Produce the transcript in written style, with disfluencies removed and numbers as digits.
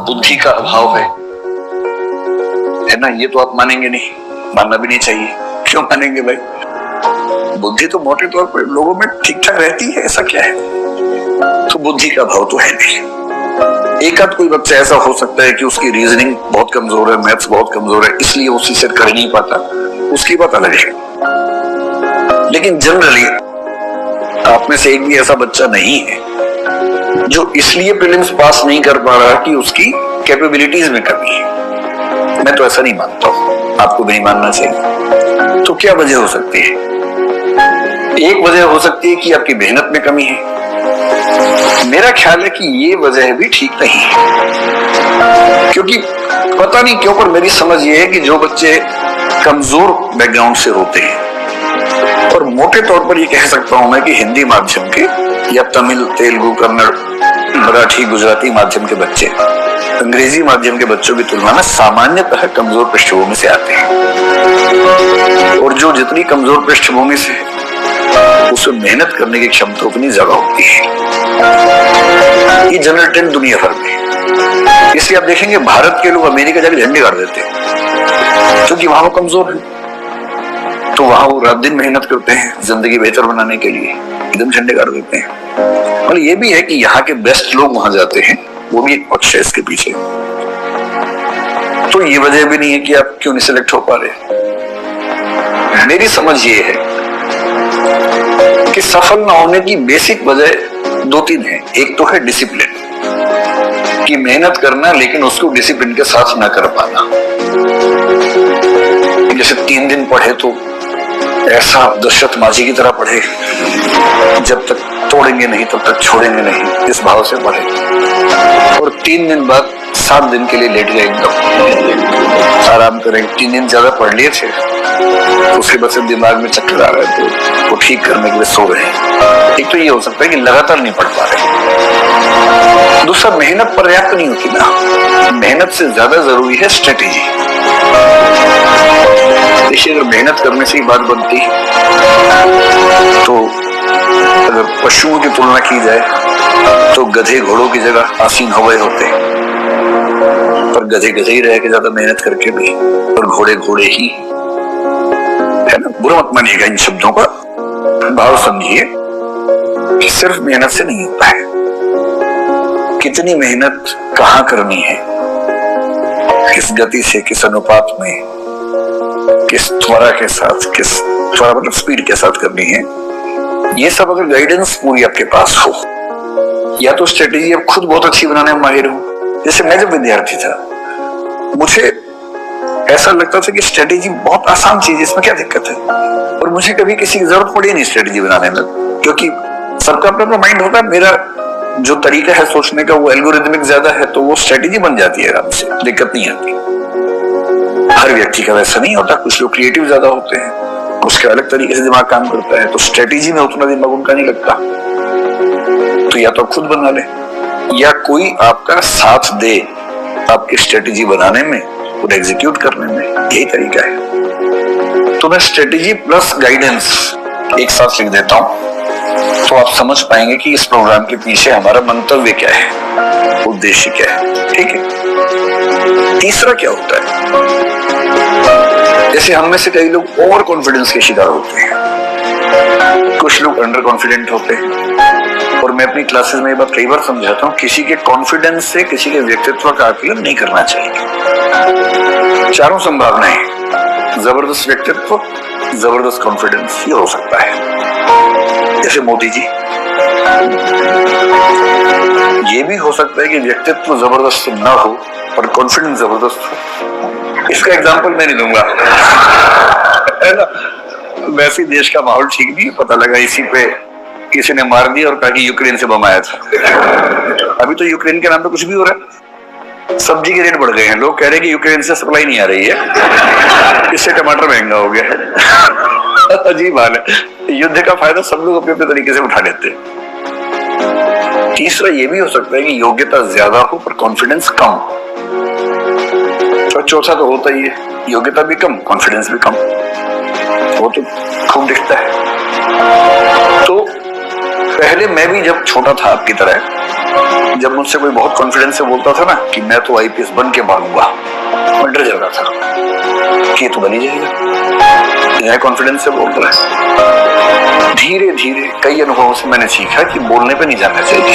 बुद्धि का अभाव है ना? ये तो आप मानेंगे नहीं, मानना भी नहीं चाहिए। क्यों मानेंगे भाई? बुद्धि तो मोटे तौर पर लोगों में ठीक ठाक रहती है, ऐसा क्या है? तो बुद्धि का अभाव तो है नहीं। एक आध कोई बच्चा ऐसा हो सकता है कि उसकी रीजनिंग बहुत कमजोर है, मैथ्स बहुत कमजोर है, इसलिए उसी से कर नहीं पाता, उसकी बात अलग है। लेकिन जनरली आप में से एक भी ऐसा बच्चा नहीं है जो इसलिए प्रीलिम्स पास नहीं कर पा रहा कि उसकी कैपेबिलिटीज में कमी है। मैं तो ऐसा नहीं मानता हूं, आपको भी नहीं मानना चाहिए। तो क्या वजह हो सकती है? एक वजह हो सकती है कि आपकी मेहनत में कमी है। मेरा ख्याल है कि ये वजह भी ठीक नहीं है, क्योंकि पता नहीं क्यों पर मेरी समझ ये है कि जो बच्चे कमजोर बैकग्राउंड से होते हैं, और मोटे तौर पर ये कह सकता हूं मैं कि हिंदी माध्यम के या तमिल, तेलुगु, कन्नड़, मराठी, गुजराती माध्यम के बच्चे अंग्रेजी माध्यम के बच्चों की तुलना में सामान्यतः कमजोर पृष्ठभूमि से आते हैं। और जो जितनी कमजोर पृष्ठभूमि से उसमें मेहनत करने की क्षमता उतनी ज्यादा होती है। ये जनरल ट्रेंड दुनिया भर में, इसलिए आप देखेंगे भारत के लोग अमेरिका जाकर झंडे गाड़ देते हैं, क्योंकि वहां वो कमजोर है। तो वहां वो रात दिन मेहनत करते हैं जिंदगी बेहतर बनाने के लिए, एकदम झंडे गाड़ देते हैं। और ये भी है कि यहाँ के बेस्ट लोग वहां जाते हैं, वो भी एक पक्ष है इसके पीछे। तो ये वजह भी नहीं है कि आप क्यों नहीं सिलेक्ट हो पा रहे। मेरी समझ ये है कि सफल ना होने की बेसिक वजह दो तीन है। एक तो है डिसिप्लिन, कि मेहनत करना लेकिन उसको डिसिप्लिन के साथ ना कर पाना। जैसे 3 दिन पढ़े तो ऐसा दशरथ माझी की तरह पढ़े, जब तक तोड़ेंगे नहीं तब तक छोड़ेंगे नहीं, इस भाव से पढ़े। और 3 दिन बाद 7 दिन के लिए लेट गए, एकदम आराम करेंगे। 3 दिन ज्यादा पढ़ लिए थे, उसके बाद से दिमाग में चक्कर आ रहे थे, वो ठीक करने के लिए सो रहे हैं। एक तो ये हो सकता है कि लगातार नहीं पढ़ पा रहे। दूसरा, मेहनत पर्याप्त नहीं होती ना, मेहनत से ज्यादा जरूरी है स्ट्रेटेजी। देखिए, अगर मेहनत करने से ही बात बनती तो अगर पशुओं की तुलना की जाए तो गधे घोड़ों की जगह आसीन हवाए होते हैं, पर गधे गधे ही रह के ज्यादा मेहनत करके भी, और घोड़े घोड़े ही, है ना? बुरा मत मानिएगा इन शब्दों का, भाव समझिए कि सिर्फ मेहनत से नहीं होता है। कितनी मेहनत कहाँ करनी है, किस गति से, किस अनुपात में, किस त्वरा के साथ, किस त्वरा मतलब स्पीड के साथ करनी है, ये सब अगर गाइडेंस पूरी आपके पास हो, या तो स्ट्रेटेजी आप खुद बहुत अच्छी बनाने में माहिर हो। जैसे मैं जब विद्यार्थी था, मुझे ऐसा लगता था कि स्ट्रेटेजी बहुत आसान चीज है, इसमें क्या दिक्कत है। और मुझे कभी किसी की जरूरत पड़ी नहीं स्ट्रेटेजी बनाने में, क्योंकि सबका अपना अपना माइंड होता है। मेरा जो तरीका है सोचने का वो एल्गोरिथमिक ज्यादा है, तो वो स्ट्रेटेजी बन जाती है आराम से, दिक्कत नहीं आती। हर व्यक्ति का वैसा नहीं होता, कुछ लोग क्रिएटिव ज्यादा होते हैं, उसके अलग तरीके से दिमाग काम करता है, तो स्ट्रेटेजी में उतना दिमाग उनका नहीं लगता। तो या तो खुद बना ले, या कोई आपका साथ दे आपकी स्ट्रेटेजी बनाने में और एग्जीक्यूट करने में, यही तरीका है। तो मैं स्ट्रेटेजी प्लस गाइडेंस एक साथ लिख देता हूं, तो आप समझ पाएंगे कि इस प्रोग्राम के पीछे हमारा मंतव्य क्या है, उद्देश्य क्या है। ठीक है। तीसरा क्या होता है, जैसे हम में से कई लोग ओवर कॉन्फिडेंस के शिकार होते हैं, कुछ लोग अंडर कॉन्फिडेंट होते हैं। और मैं अपनी क्लासेस में ये बात कई बार समझाता हूँ, किसी के कॉन्फिडेंस से किसी के व्यक्तित्व का आकलन नहीं करना चाहिए। चारों संभावनाएं, जबरदस्त व्यक्तित्व, जबरदस्त कॉन्फिडेंस, ये हो सकता है। जैसे मोदी जी, ये भी हो सकता है कि व्यक्तित्व जबरदस्त ना हो और कॉन्फिडेंस जबरदस्त हो। इसका एग्जांपल मैं नहीं दूंगा, है ना? वैसे देश का माहौल ठीक नहीं, पता लगा इसी पे किसी ने मार दिया और कहा कि यूक्रेन से बम आया था। अभी तो यूक्रेन के नाम पे कुछ भी हो रहा है, सब्जी के रेट बढ़ गए हैं, लोग कह रहे हैं कि यूक्रेन से सप्लाई नहीं आ रही है, इससे टमाटर महंगा हो गया है। अजीब हाल है। युद्ध का फायदा सब लोग अपने अपने तरीके से उठा लेते हैं। तीसरा ये भी हो सकता है कि योग्यता ज्यादा हो पर कॉन्फिडेंस कम हो। और चौथा तो होता ही है, योग्यता भी कम, कॉन्फिडेंस भी कम, वो तो खूब दिखता है। तो पहले मैं भी जब छोटा था आपकी तरह, जब मुझसे कोई बहुत कॉन्फिडेंस से बोलता था ना कि मैं तो आईपीएस बन के मारूंगा, मैं डर जा रहा था कि ये तो बन ही जाएगा। यह कॉन्फिडेंस से बोल रहा है। धीरे धीरे कई अनुभवों से मैंने सीखा कि बोलने पे नहीं जाना चाहिए।